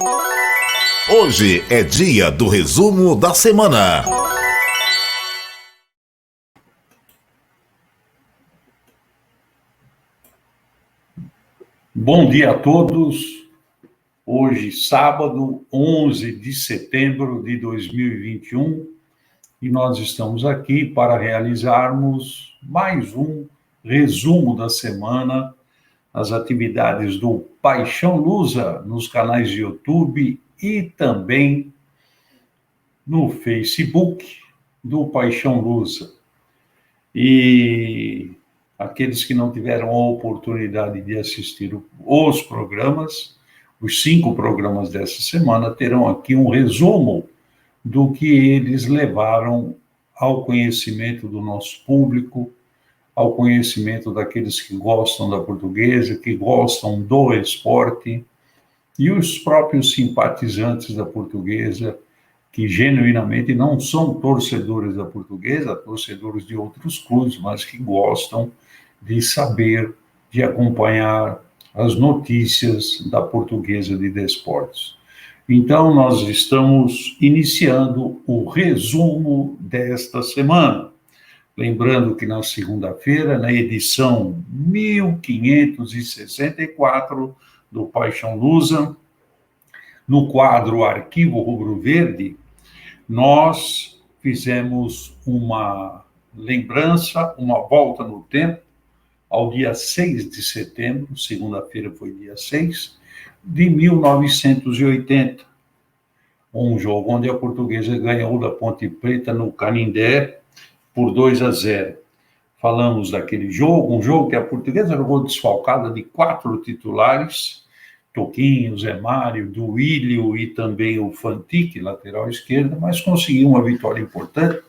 Hoje é dia do resumo da semana. Bom dia a todos. Hoje, sábado, 11 de setembro de 2021, e nós estamos aqui para realizarmos mais um resumo da semana, as atividades do Paixão Lusa nos canais de YouTube e também no Facebook do Paixão Lusa. E aqueles que não tiveram a oportunidade de assistir os programas, os 5 programas dessa semana, terão aqui um resumo do que eles levaram ao conhecimento do nosso público, ao conhecimento daqueles que gostam da Portuguesa, que gostam do esporte, e os próprios simpatizantes da Portuguesa, que genuinamente não são torcedores da Portuguesa, torcedores de outros clubes, mas que gostam de saber, de acompanhar as notícias da Portuguesa de Desportos. Então, nós estamos iniciando o resumo desta semana. Lembrando que na segunda-feira, na edição 1564 do Paixão Lusa, no quadro Arquivo Rubro-Verde, nós fizemos uma lembrança, uma volta no tempo, ao dia 6 de setembro, segunda-feira foi dia 6, de 1980. Um jogo onde a Portuguesa ganhou da Ponte Preta no Canindé por 2-0. Falamos daquele jogo, um jogo que a Portuguesa jogou desfalcada de 4 titulares, Toquinho, Zé Mário, Duílio e também o Fantique, lateral esquerdo, mas conseguiu uma vitória importante.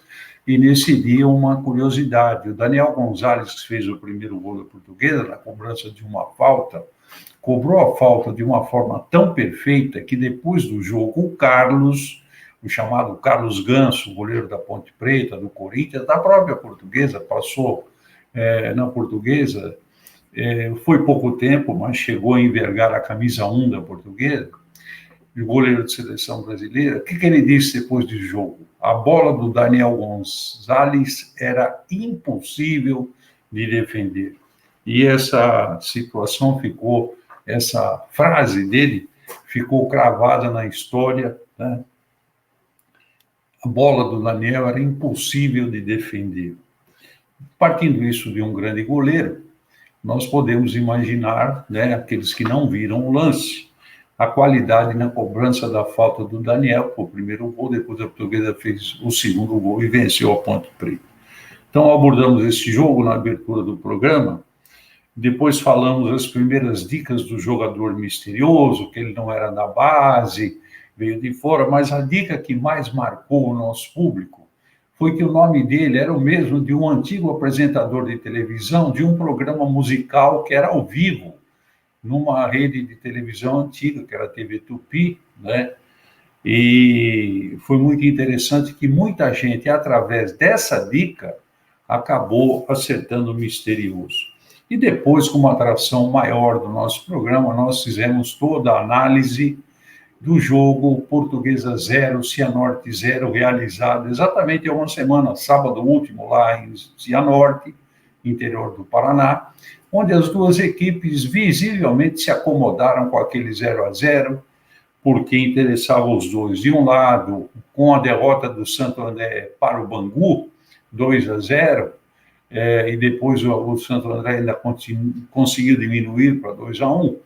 E nesse dia, uma curiosidade, o Daniel Gonzalez, que fez o primeiro gol da Portuguesa, na cobrança de uma falta, cobrou a falta de uma forma tão perfeita que depois do jogo, o Carlos, o chamado Carlos Ganso, goleiro da Ponte Preta, do Corinthians, da própria Portuguesa, passou na Portuguesa, foi pouco tempo, mas chegou a envergar a camisa 1 da Portuguesa, o goleiro de seleção brasileira. O que ele disse depois do jogo? A bola do Daniel Gonzalez era impossível de defender. E essa situação ficou, essa frase dele ficou cravada na história, né? A bola do Daniel era impossível de defender. Partindo isso de um grande goleiro, nós podemos imaginar, né, aqueles que não viram o lance, a qualidade na cobrança da falta do Daniel, o primeiro gol, depois a Portuguesa fez o segundo gol e venceu a Ponte Preta. Então, abordamos esse jogo na abertura do programa, depois falamos as primeiras dicas do jogador misterioso, que ele não era da base, veio de fora, mas a dica que mais marcou o nosso público foi que o nome dele era o mesmo de um antigo apresentador de televisão de um programa musical que era ao vivo, numa rede de televisão antiga, que era a TV Tupi, né? E foi muito interessante que muita gente, através dessa dica, acabou acertando o misterioso. E depois, com uma atração maior do nosso programa, nós fizemos toda a análise do jogo Portuguesa 0, Cianorte 0, realizado exatamente há uma semana, sábado último, lá em Cianorte, interior do Paraná, onde as duas equipes visivelmente se acomodaram com aquele 0-0, porque interessava os dois. De um lado, com a derrota do Santo André para o Bangu, 2-0, e depois o Santo André ainda conseguiu diminuir para 2-1,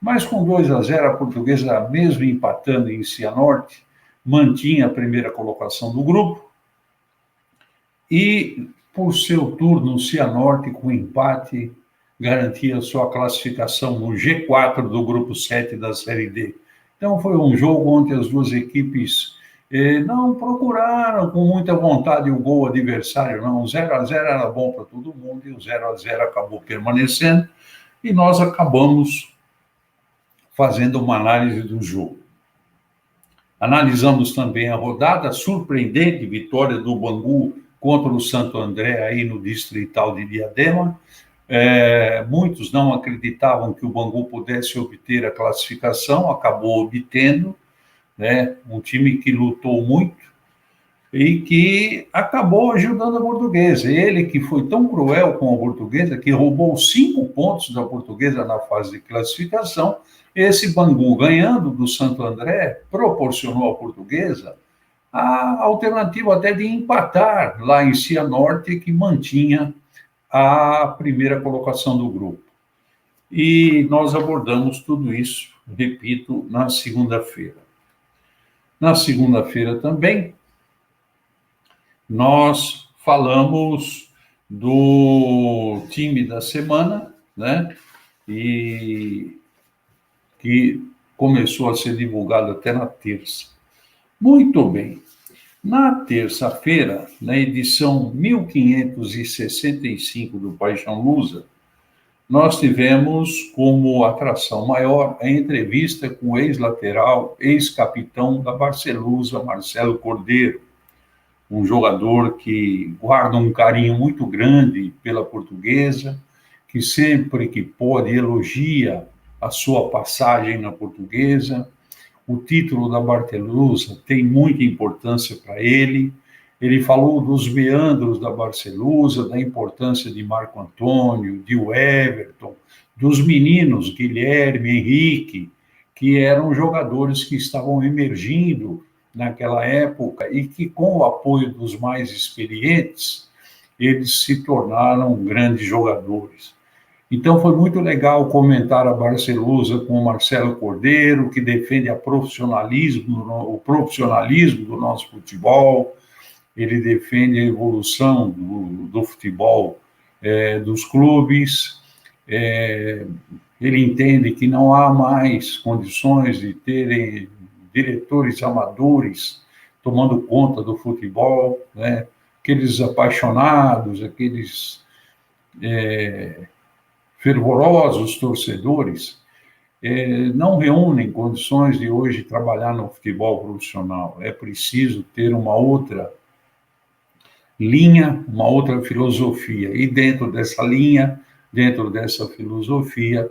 mas com 2-0, a Portuguesa, mesmo empatando em Cianorte, mantinha a primeira colocação do grupo e, por seu turno, Cianorte, com empate, garantia sua classificação no G4 do grupo 7 da Série D. Então, foi um jogo onde as duas equipes não procuraram com muita vontade o gol adversário, não. O 0-0 era bom para todo mundo e o 0-0 acabou permanecendo e nós acabamos fazendo uma análise do jogo. Analisamos também a rodada, a surpreendente vitória do Bangu contra o Santo André aí no Distrital de Diadema, Muitos não acreditavam que o Bangu pudesse obter a classificação, acabou obtendo, né? Um time que lutou muito e que acabou ajudando a Portuguesa. Ele que foi tão cruel com a Portuguesa, que roubou 5 pontos da Portuguesa na fase de classificação, esse Bangu, ganhando do Santo André, proporcionou à Portuguesa a alternativa até de empatar lá em Cianorte, que mantinha a primeira colocação do grupo. E nós abordamos tudo isso, repito, na segunda-feira. Na segunda-feira também, nós falamos do time da semana, né? E que começou a ser divulgado até na terça. Muito bem. Na terça-feira, na edição 1565 do Paixão Lusa, nós tivemos como atração maior a entrevista com o ex-lateral, ex-capitão da Barcelusa, Marcelo Cordeiro, um jogador que guarda um carinho muito grande pela Portuguesa, que sempre que pode elogia a sua passagem na Portuguesa. O título da Barcelusa tem muita importância para ele. Ele falou dos meandros da Barcelusa, da importância de Marco Antônio, de Everton, dos meninos Guilherme, Henrique, que eram jogadores que estavam emergindo naquela época e que, com o apoio dos mais experientes, eles se tornaram grandes jogadores. Então, foi muito legal comentar a Barcelusa com o Marcelo Cordeiro, que defende o profissionalismo do nosso futebol. Ele defende a evolução do futebol dos clubes. Ele entende que não há mais condições de terem diretores amadores tomando conta do futebol, né? Aqueles apaixonados, aqueles fervorosos torcedores não reúnem condições de hoje trabalhar no futebol profissional. É preciso ter uma outra linha, uma outra filosofia. E dentro dessa linha, dentro dessa filosofia,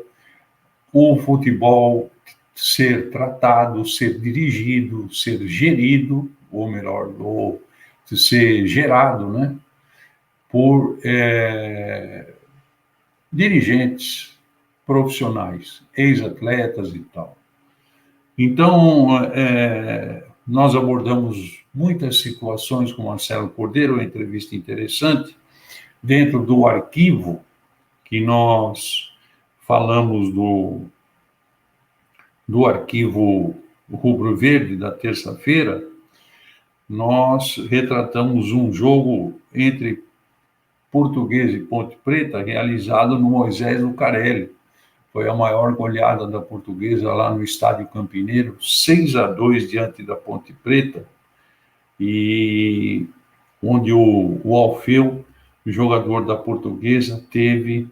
o futebol ser tratado, ser dirigido, ser gerido, ou melhor, ser gerado, né, por dirigentes profissionais, ex-atletas e tal. Então, nós abordamos muitas situações com Marcelo Cordeiro, uma entrevista interessante, dentro do arquivo que nós falamos do arquivo rubro-verde da terça-feira. Nós retratamos um jogo entre Portuguesa e Ponte Preta, realizado no Moisés Lucarelli. Foi a maior goleada da Portuguesa lá no Estádio Campineiro, 6-2 diante da Ponte Preta, e onde o Alfeu, jogador da Portuguesa, teve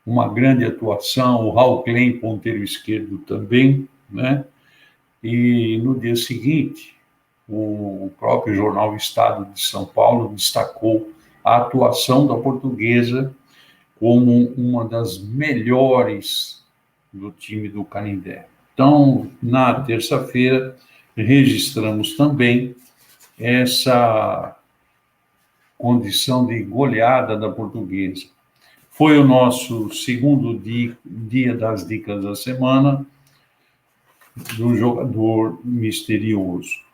uma grande atuação, o Raul Klein, ponteiro esquerdo também, né? E no dia seguinte, o próprio jornal Estado de São Paulo destacou a atuação da Portuguesa como uma das melhores do time do Canindé. Então, na terça-feira, registramos também essa condição de goleada da Portuguesa. Foi o nosso segundo dia das dicas da semana do jogador misterioso.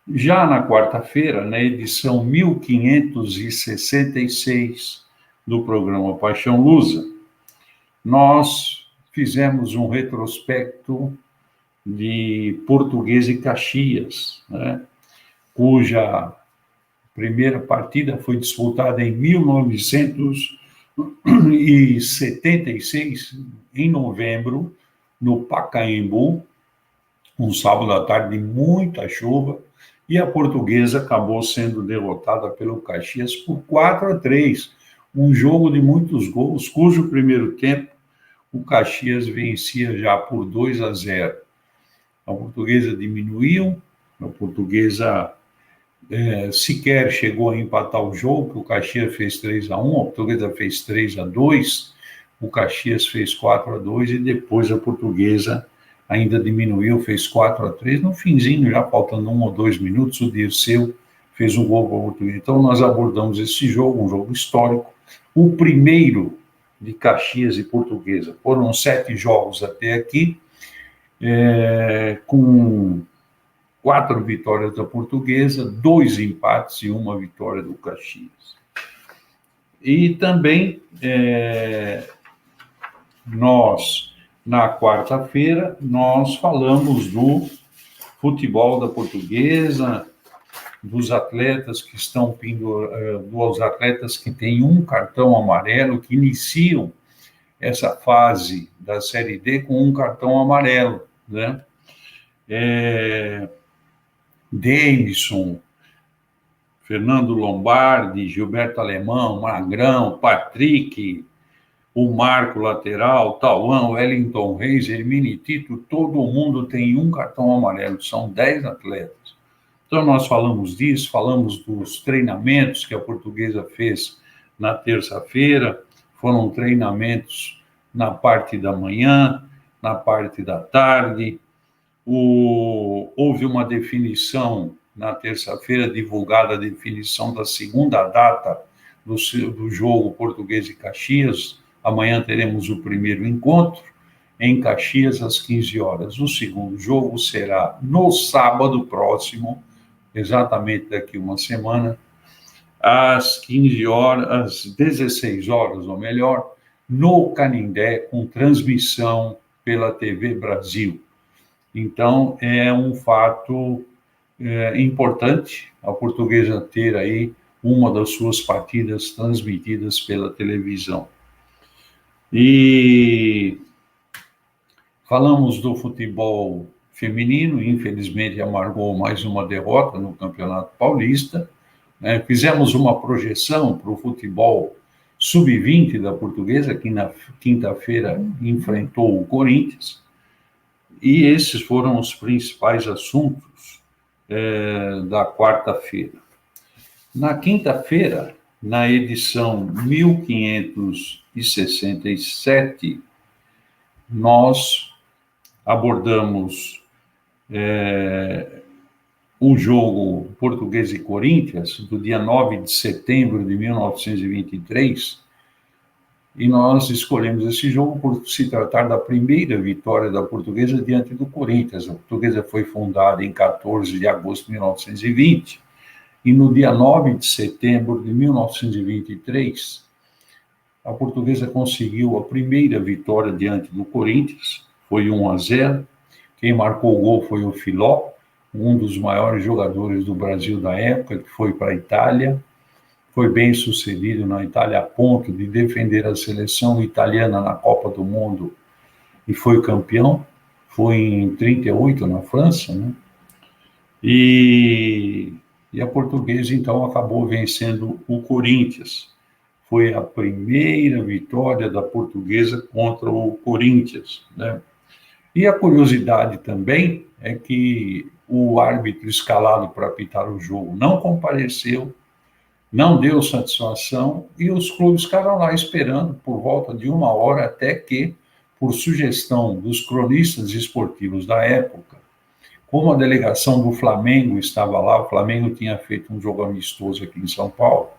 Já na quarta-feira, na edição 1566 do programa Paixão Lusa, nós fizemos um retrospecto de Portuguesa e Caxias, né, cuja primeira partida foi disputada em 1976, em novembro, no Pacaembu, um sábado à tarde de muita chuva, e a Portuguesa acabou sendo derrotada pelo Caxias por 4-3, um jogo de muitos gols, cujo primeiro tempo o Caxias vencia já por 2-0. A Portuguesa diminuiu, a Portuguesa sequer chegou a empatar o jogo, que o Caxias fez 3-1, a Portuguesa fez 3-2, o Caxias fez 4-2 e depois a Portuguesa ainda diminuiu, fez 4-3. No finzinho, já faltando 1 ou 2 minutos, o Dirceu fez um gol para a Portuguesa. Então, nós abordamos esse jogo, um jogo histórico, o primeiro de Caxias e Portuguesa. Foram 7 jogos até aqui, com 4 vitórias da Portuguesa, 2 empates e 1 vitória do Caxias. E também nós, na quarta-feira, nós falamos do futebol da Portuguesa, dos atletas que estão dos atletas que têm um cartão amarelo, que iniciam essa fase da Série D com um cartão amarelo, né? Davidson, Fernando Lombardi, Gilberto Alemão, Magrão, Patrick, o Marco lateral, Tauan, Wellington Reis, Hermine Tito, todo mundo tem um cartão amarelo, são 10 atletas. Então, nós falamos disso, falamos dos treinamentos que a Portuguesa fez na terça-feira, foram treinamentos na parte da manhã, na parte da tarde. Houve uma definição na terça-feira, divulgada a definição da segunda data do jogo Portuguesa e Caxias. Amanhã teremos o primeiro encontro em Caxias às 15 horas. O segundo jogo será no sábado próximo, exatamente daqui uma semana, às 15 horas, às 16 horas, ou melhor, no Canindé, com transmissão pela TV Brasil. Então, é um fato importante a Portuguesa ter aí uma das suas partidas transmitidas pela televisão. E falamos do futebol feminino, infelizmente amargou mais uma derrota no Campeonato Paulista, né? Fizemos uma projeção para o futebol sub-20 da Portuguesa, que na quinta-feira enfrentou o Corinthians, e esses foram os principais assuntos da quarta-feira. Na quinta-feira, na edição 1567, nós abordamos o jogo Portuguesa e Corinthians, do dia 9 de setembro de 1923, e nós escolhemos esse jogo por se tratar da primeira vitória da Portuguesa diante do Corinthians. A Portuguesa foi fundada em 14 de agosto de 1920, e no dia 9 de setembro de 1923, a Portuguesa conseguiu a primeira vitória diante do Corinthians, foi 1-0. Quem marcou o gol foi o Filó, um dos maiores jogadores do Brasil da época, que foi para a Itália. Foi bem sucedido na Itália a ponto de defender a seleção italiana na Copa do Mundo e foi campeão. Foi em 38 na França, né? E a Portuguesa, então, acabou vencendo o Corinthians. Foi a primeira vitória da Portuguesa contra o Corinthians, né? E a curiosidade também é que o árbitro escalado para apitar o jogo não compareceu, não deu satisfação, e os clubes ficaram lá esperando por volta de 1 hora, até que, por sugestão dos cronistas esportivos da época, como a delegação do Flamengo estava lá, o Flamengo tinha feito um jogo amistoso aqui em São Paulo,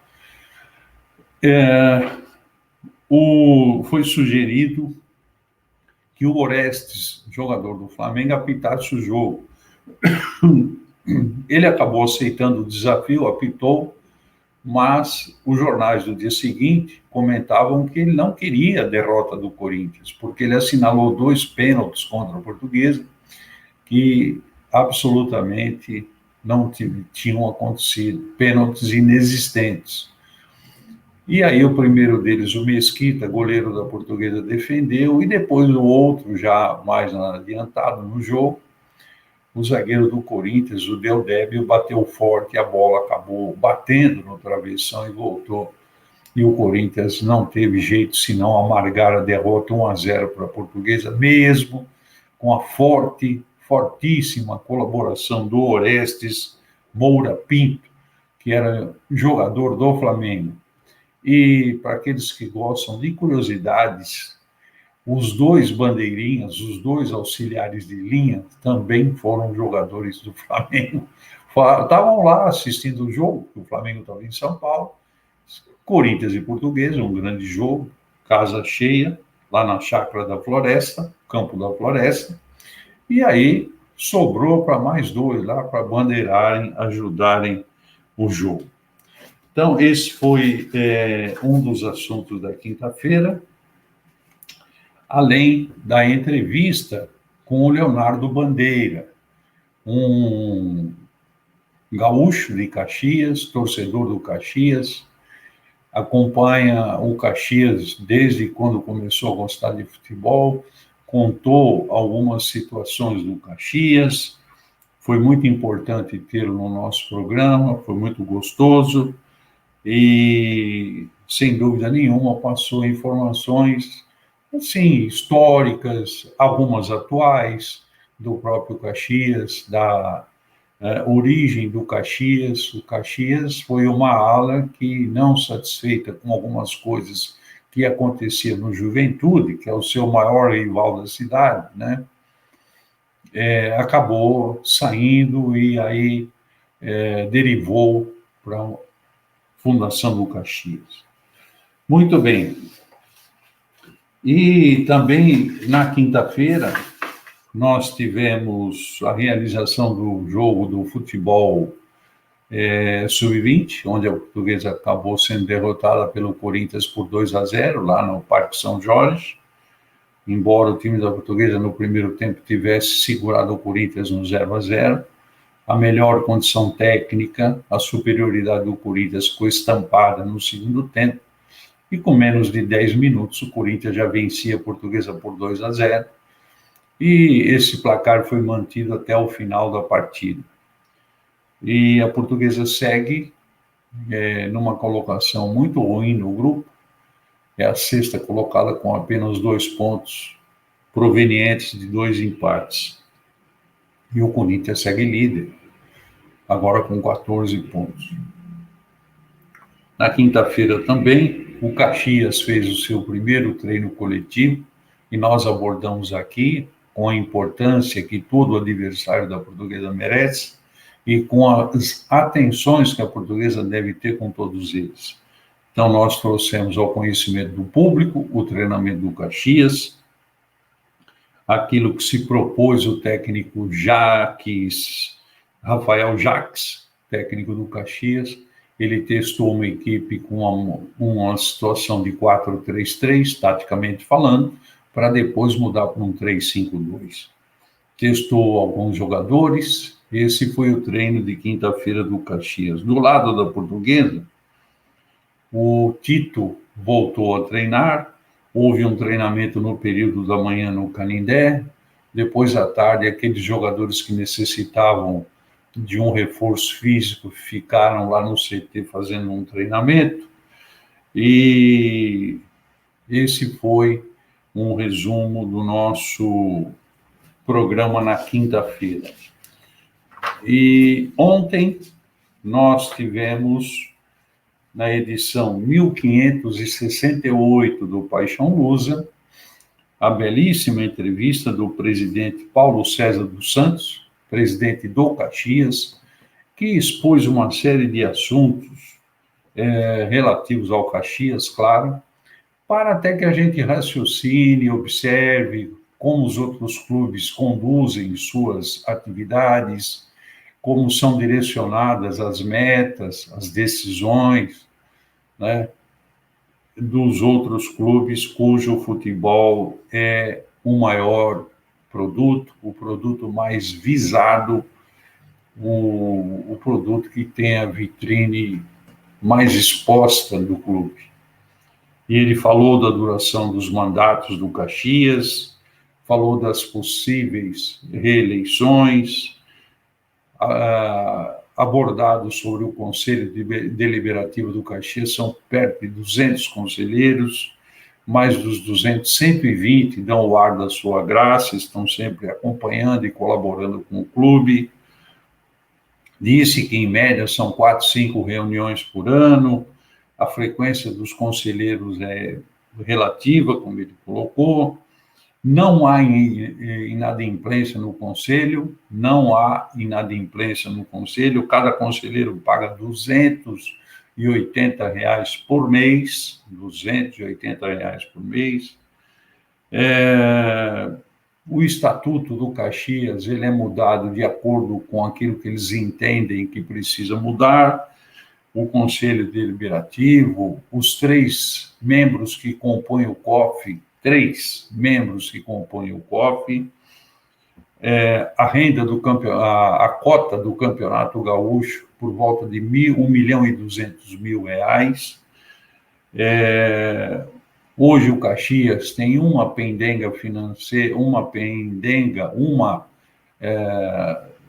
foi sugerido que o Orestes, jogador do Flamengo, apitasse o jogo. Ele acabou aceitando o desafio, apitou, mas os jornais do dia seguinte comentavam que ele não queria a derrota do Corinthians, porque ele assinalou 2 pênaltis contra a Portuguesa, que absolutamente não tinham acontecido, pênaltis inexistentes. E aí o primeiro deles, o Mesquita, goleiro da Portuguesa, defendeu, e depois o outro, já mais adiantado no jogo, o zagueiro do Corinthians, o Deldébio, bateu forte, a bola acabou batendo no travessão e voltou. E o Corinthians não teve jeito senão amargar a derrota 1-0 para a Portuguesa, mesmo com a fortíssima colaboração do Orestes Moura Pinto, que era jogador do Flamengo. E para aqueles que gostam de curiosidades, os dois bandeirinhas, os dois auxiliares de linha, também foram jogadores do Flamengo. Estavam lá assistindo o jogo, o Flamengo estava em São Paulo, Corinthians e Portuguesa, um grande jogo, casa cheia, lá na Chácara da Floresta, Campo da Floresta, e aí sobrou para mais dois lá, para bandeirarem, ajudarem o jogo. Então, esse foi um dos assuntos da quinta-feira, além da entrevista com o Leonardo Bandeira, um gaúcho de Caxias, torcedor do Caxias, acompanha o Caxias desde quando começou a gostar de futebol, contou algumas situações do Caxias, foi muito importante tê-lo no nosso programa, foi muito gostoso e, sem dúvida nenhuma, passou informações, assim, históricas, algumas atuais, do próprio Caxias, da origem do Caxias. O Caxias foi uma ala que, não satisfeita com algumas coisas que acontecia no Juventude, que é o seu maior rival da cidade, né? Acabou saindo e aí derivou para a fundação do Caxias. Muito bem. E também, na quinta-feira, nós tivemos a realização do jogo do futebol sub-20, onde a Portuguesa acabou sendo derrotada pelo Corinthians por 2-0, lá no Parque São Jorge, embora o time da Portuguesa no primeiro tempo tivesse segurado o Corinthians no 0-0, a melhor condição técnica, a superioridade do Corinthians ficou estampada no segundo tempo, e com menos de 10 minutos o Corinthians já vencia a Portuguesa por 2-0, e esse placar foi mantido até o final da partida. E a Portuguesa segue numa colocação muito ruim no grupo, é a sexta colocada com apenas 2 pontos provenientes de 2 empates. E o Corinthians segue líder, agora com 14 pontos. Na quinta-feira também, o Caxias fez o seu primeiro treino coletivo, e nós abordamos aqui com a importância que todo adversário da Portuguesa merece e com as atenções que a Portuguesa deve ter com todos eles. Então, nós trouxemos ao conhecimento do público o treinamento do Caxias, aquilo que se propôs o técnico Rafael Jacques, técnico do Caxias. Ele testou uma equipe com uma situação de 4-3-3, taticamente falando, para depois mudar para um 3-5-2. Testou alguns jogadores. Esse foi o treino de quinta-feira do Caxias. Do lado da Portuguesa, o Tito voltou a treinar, houve um treinamento no período da manhã no Canindé, depois à tarde aqueles jogadores que necessitavam de um reforço físico ficaram lá no CT fazendo um treinamento, e esse foi um resumo do nosso programa na quinta-feira. E ontem nós tivemos, na edição 1568 do Paixão Lusa, a belíssima entrevista do presidente Paulo César dos Santos, presidente do Caxias, que expôs uma série de assuntos relativos ao Caxias, claro, para até que a gente raciocine, observe como os outros clubes conduzem suas atividades, como são direcionadas as metas, as decisões, né, dos outros clubes cujo futebol é o maior produto, o produto mais visado, o produto que tem a vitrine mais exposta do clube. E ele falou da duração dos mandatos do Caxias, falou das possíveis reeleições, abordados sobre o Conselho Deliberativo do Caxias, são perto de 200 conselheiros, mais dos 200, 120 dão o ar da sua graça, estão sempre acompanhando e colaborando com o clube. Disse que, em média, são 4, 5 reuniões por ano, a frequência dos conselheiros é relativa, como ele colocou, não há inadimplência no conselho, não há inadimplência no conselho, cada conselheiro paga R$ 280 por mês, R$ 280 por mês. O Estatuto do Caxias, ele é mudado de acordo com aquilo que eles entendem que precisa mudar. O Conselho Deliberativo, os 3 membros que compõem o COF, 3 membros que compõem o COF, a renda do a cota do Campeonato Gaúcho por volta de R$ 1.200.000. Hoje o Caxias tem uma pendenga financeira, uma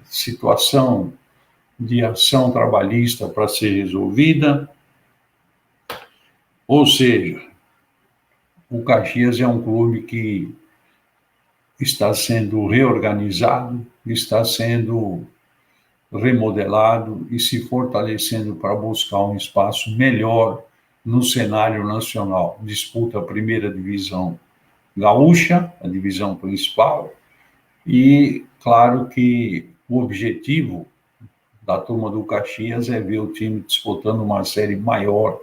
situação de ação trabalhista para ser resolvida, ou seja, o Caxias é um clube que está sendo reorganizado, está sendo remodelado e se fortalecendo para buscar um espaço melhor no cenário nacional. Disputa a primeira divisão gaúcha, a divisão principal, e claro que o objetivo da turma do Caxias é ver o time disputando uma série maior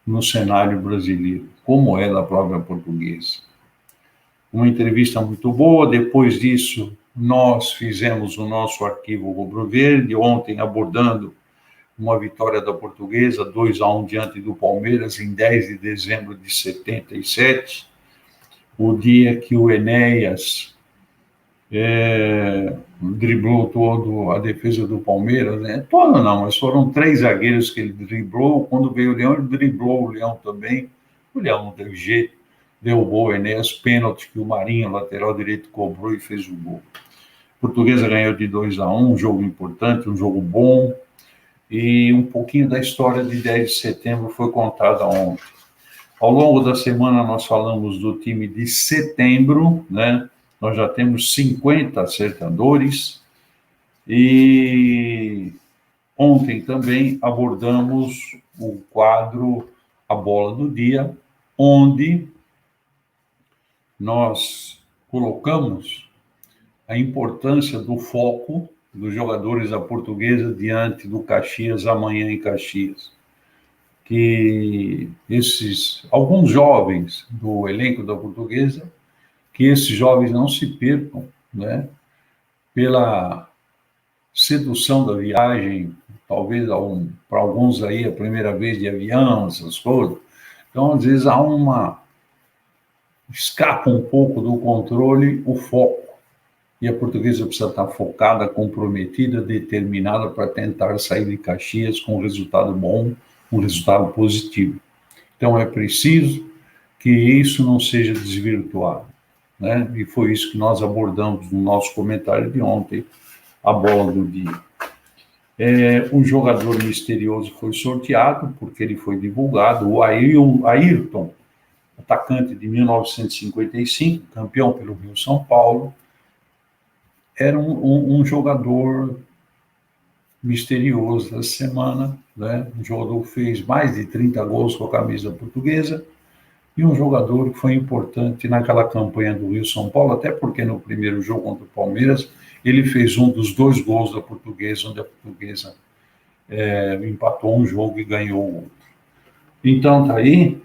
no cenário brasileiro, como é da própria Portuguesa. Uma entrevista muito boa. Depois disso, nós fizemos o nosso arquivo rubro-verde, ontem abordando uma vitória da Portuguesa, 2-1 diante do Palmeiras, em 10 de dezembro de 77, o dia que o Enéas driblou todo a defesa do Palmeiras, né? Todo não, mas foram 3 zagueiros que ele driblou. Quando veio o Leão, ele driblou o Leão também. O Leão não teve jeito, derrubou o Enéas, pênalti que o Marinho, lateral direito, cobrou e fez o gol. A Portuguesa ganhou de 2-1, um jogo importante, um jogo bom, e um pouquinho da história de 10 de setembro foi contada ontem. Ao longo da semana nós falamos do time de setembro, né? Nós já temos 50 acertadores, e ontem também abordamos o quadro A Bola do Dia, onde nós colocamos a importância do foco dos jogadores da Portuguesa diante do Caxias amanhã em Caxias. Que alguns jovens do elenco da Portuguesa, que esses jovens não se percam, né, pela sedução da viagem, talvez para alguns aí a primeira vez de avião, essas coisas. Então, às vezes, escapa um pouco do controle o foco. E a Portuguesa precisa estar focada, comprometida, determinada para tentar sair de Caxias com um resultado bom, um resultado positivo. Então, é preciso que isso não seja desvirtuado, né? E foi isso que nós abordamos no nosso comentário de ontem, a bola do dia. Um jogador misterioso foi sorteado, porque ele foi divulgado, o Ayrton, atacante de 1955, campeão pelo Rio São Paulo, era um jogador misterioso essa semana, né? Um jogador que fez mais de 30 gols com a camisa portuguesa, e um jogador que foi importante naquela campanha do Rio São Paulo, até porque no primeiro jogo contra o Palmeiras, ele fez um dos 2 gols da Portuguesa, onde a Portuguesa empatou um jogo e ganhou o outro. Então, tá aí,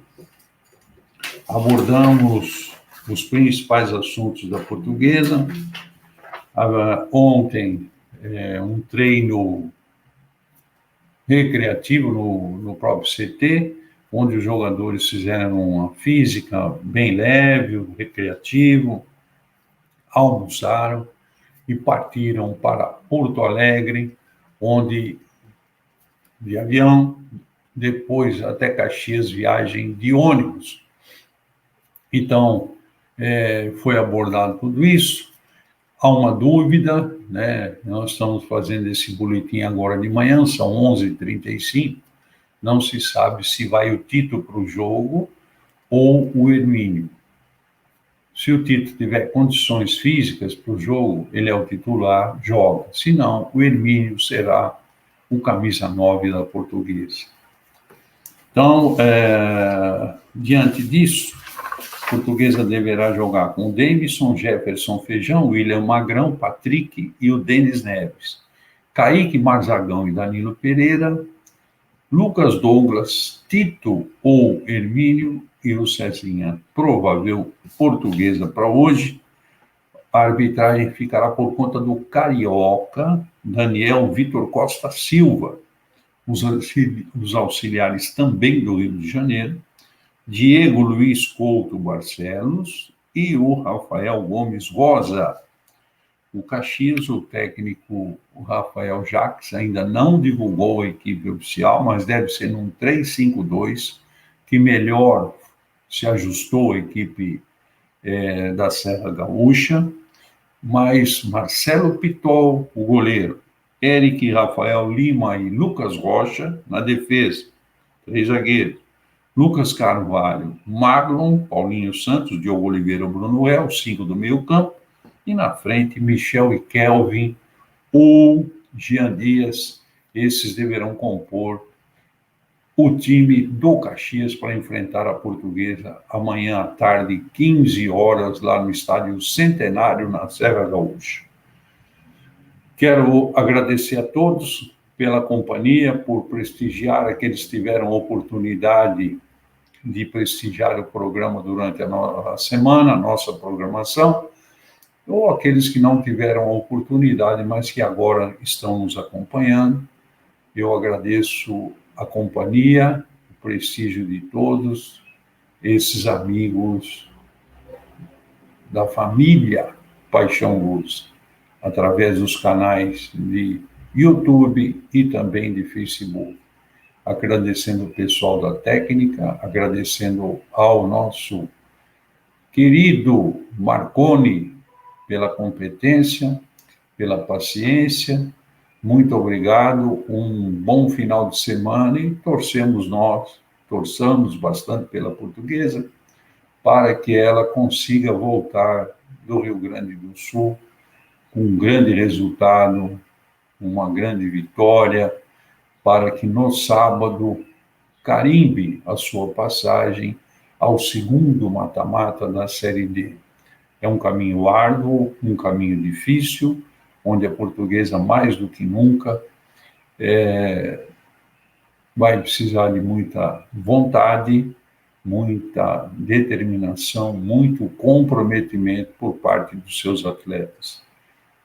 abordamos os principais assuntos da Portuguesa. Ontem, um treino recreativo no próprio CT, onde os jogadores fizeram uma física bem leve, recreativo, almoçaram e partiram para Porto Alegre, onde de avião, depois até Caxias, viagem de ônibus. Então, foi abordado tudo isso. Há uma dúvida, né? Nós estamos fazendo esse boletim agora de manhã, são 11h35, não se sabe se vai o Tito para o jogo ou o Hermínio. Se o Tito tiver condições físicas para o jogo, ele é o titular, joga. Se não, o Hermínio será o camisa 9 da Portuguesa. Então, diante disso, a Portuguesa deverá jogar com o Davidson, Jefferson Feijão, William Magrão, Patrick e o Denis Neves. Kaique Marzagão e Danilo Pereira, Lucas Douglas, Tito ou Hermínio e o Cezinha. Provável Portuguesa para hoje. A arbitragem ficará por conta do carioca Daniel Vitor Costa Silva. Os auxiliares também do Rio de Janeiro, Diego Luiz Couto Barcelos e o Rafael Gomes Rosa. O Caxias, o técnico o Rafael Jacques, ainda não divulgou a equipe oficial, mas deve ser num 3-5-2, que melhor se ajustou a equipe da Serra Gaúcha. Mas Marcelo Pitol, o goleiro, Eric Rafael Lima e Lucas Rocha na defesa, 3 zagueiros. Lucas Carvalho, Marlon, Paulinho Santos, Diogo Oliveira, Bruno El, 5 do meio campo. E na frente, Michel e Kelvin ou Jean Dias. Esses deverão compor o time do Caxias para enfrentar a Portuguesa amanhã à tarde, 15 horas, lá no Estádio Centenário, na Serra Gaúcha. Quero agradecer a todos pela companhia, por prestigiar aqueles que tiveram a oportunidade de prestigiar o programa durante a semana, a nossa programação, ou aqueles que não tiveram a oportunidade, mas que agora estão nos acompanhando. Eu agradeço a companhia, o prestígio de todos, esses amigos da família Paixão Luz, através dos canais de YouTube e também de Facebook. Agradecendo o pessoal da técnica, agradecendo ao nosso querido Marconi pela competência, pela paciência. Muito obrigado, um bom final de semana e torçamos bastante pela Portuguesa para que ela consiga voltar do Rio Grande do Sul com um grande resultado, uma grande vitória, para que no sábado carimbe a sua passagem ao segundo mata-mata da Série D. É um caminho árduo, um caminho difícil, onde a Portuguesa, mais do que nunca, vai precisar de muita vontade, muita determinação, muito comprometimento por parte dos seus atletas.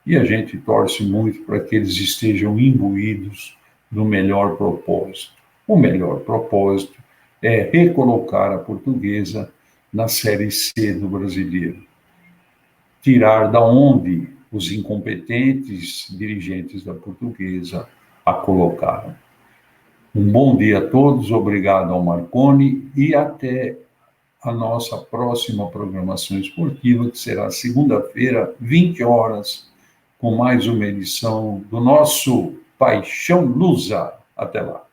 E a gente torce muito para que eles estejam imbuídos do melhor propósito. O melhor propósito é recolocar a Portuguesa na Série C do Brasileiro. Tirar da onde os incompetentes dirigentes da Portuguesa a colocaram. Um bom dia a todos, obrigado ao Marconi e até a nossa próxima programação esportiva, que será segunda-feira, 20 horas, com mais uma edição do nosso Paixão Lusa. Até lá.